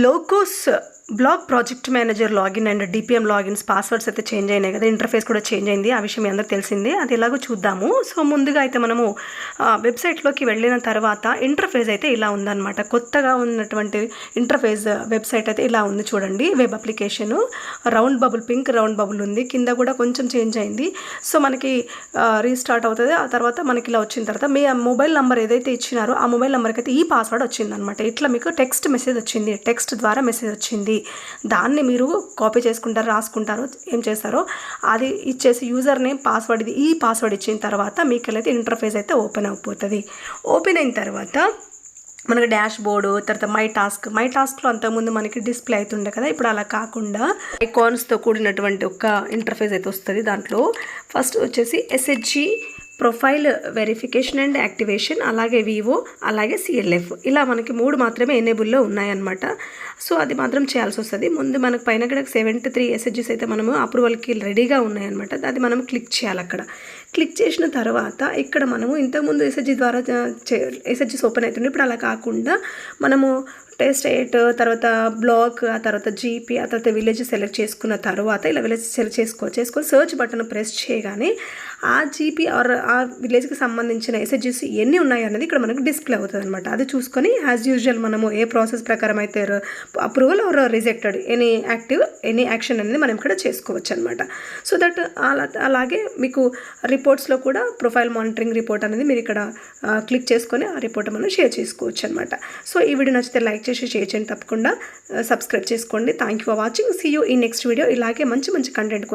Logos blog project manager login and DPM logins passwords అయితే change అయినాయి కదా, interface కూడా చేంజ్ అయింది. ఆ విషయం మీ అందరికీ తెలిసిందే. అది ఎలాగో చూద్దాము. సో ముందుగా అయితే మనము వెబ్సైట్లోకి వెళ్ళిన తర్వాత ఇంటర్ఫేస్ అయితే ఇలా ఉందన్నమాట. కొత్తగా ఉన్నటువంటి ఇంటర్ఫేస్ వెబ్సైట్ అయితే ఇలా ఉంది చూడండి. Web application round bubble, pink round bubble ఉంది. కింద కూడా కొంచెం చేంజ్ అయింది. సో మనకి రీస్టార్ట్ అవుతుంది. ఆ తర్వాత మనకి ఇలా వచ్చిన తర్వాత మీ మొబైల్ నెంబర్ ఏదైతే ఇచ్చినారో ఆ మొబైల్ నెంబర్కి అయితే ఈ పాస్వర్డ్ వచ్చిందనమాట. ఇట్లా మీకు టెక్స్ట్ మెసేజ్ వచ్చింది, టెక్స్ట్ ద్వారా మెసేజ్ వచ్చింది. దాన్ని మీరు కాపీ చేసుకుంటారు, రాసుకుంటారు, ఏం చేస్తారో అది ఇచ్చేసి యూజర్ నేమ్ పాస్వర్డ్ ఇది ఈ పాస్వర్డ్ ఇచ్చిన తర్వాత మీకైతే ఇంటర్ఫేస్ అయితే ఓపెన్ అయిపోతుంది. ఓపెన్ అయిన తర్వాత మనకి డాష్ బోర్డు, తర్వాత మై టాస్క్లో అంతకుముందు మనకి డిస్ప్లే అవుతుండే కదా, ఇప్పుడు అలా కాకుండా ఐకాన్స్తో కూడినటువంటి ఒక ఇంటర్ఫేస్ అయితే వస్తుంది. దాంట్లో ఫస్ట్ వచ్చేసి SHG profile verification and activation, అలాగే వివో, అలాగే సిఎల్ఎఫ్, ఇలా మనకి 3 మాత్రమే ఎనేబుల్లో ఉన్నాయన్నమాట. సో అది మాత్రం చేయాల్సి వస్తుంది. ముందు మనకు పైన కూడా 73 ఎస్హెచ్జిస్ అయితే మనము అప్రూవల్కి రెడీగా ఉన్నాయన్నమాట. అది మనం క్లిక్ చేయాలి. అక్కడ క్లిక్ చేసిన తర్వాత ఇక్కడ మనము ఇంతకుముందు ఎస్హెచ్జి ద్వారా ఎస్హెచ్జిస్ ఓపెన్ అవుతుంది. ఇప్పుడు అలా కాకుండా మనము టెస్ట్ 8, తర్వాత బ్లాక్, ఆ తర్వాత జీపీ, ఆ తర్వాత విలేజ్ సెలెక్ట్ చేసుకున్న తర్వాత ఇలా విలేజ్ సెలెక్ట్ చేసుకొని సర్చ్ బటన్ ప్రెస్ చేయగానే ఆ జీపీ ఆర్ ఆ విలేజ్కి సంబంధించిన ఎస్హెచ్జిస్ ఎన్ని ఉన్నాయి అన్నది ఇక్కడ మనకు డిస్ప్లే అవుతుంది అనమాట. అది చూసుకొని యాజ్ యూజువల్ మనము ఏ ప్రాసెస్ ప్రకారం అయితే approval are rejected any action అనేది మనం ఇక్కడ చేసుకోవచ్చు అనమాట. సో దట్ అలాగే మీకు రిపోర్ట్స్లో కూడా ప్రొఫైల్ మానిటరింగ్ రిపోర్ట్ అనేది మీరు ఇక్కడ క్లిక్ చేసుకొని ఆ రిపోర్ట్ మనం షేర్ చేసుకోవచ్చు అనమాట. సో ఈ వీడియో నచ్చితే లైక్ చేసి షేర్ చేయండి, తప్పకుండా సబ్స్క్రైబ్ చేసుకోండి. Thank you for watching. See you in next video. ఇలాగే మంచి కంటెంట్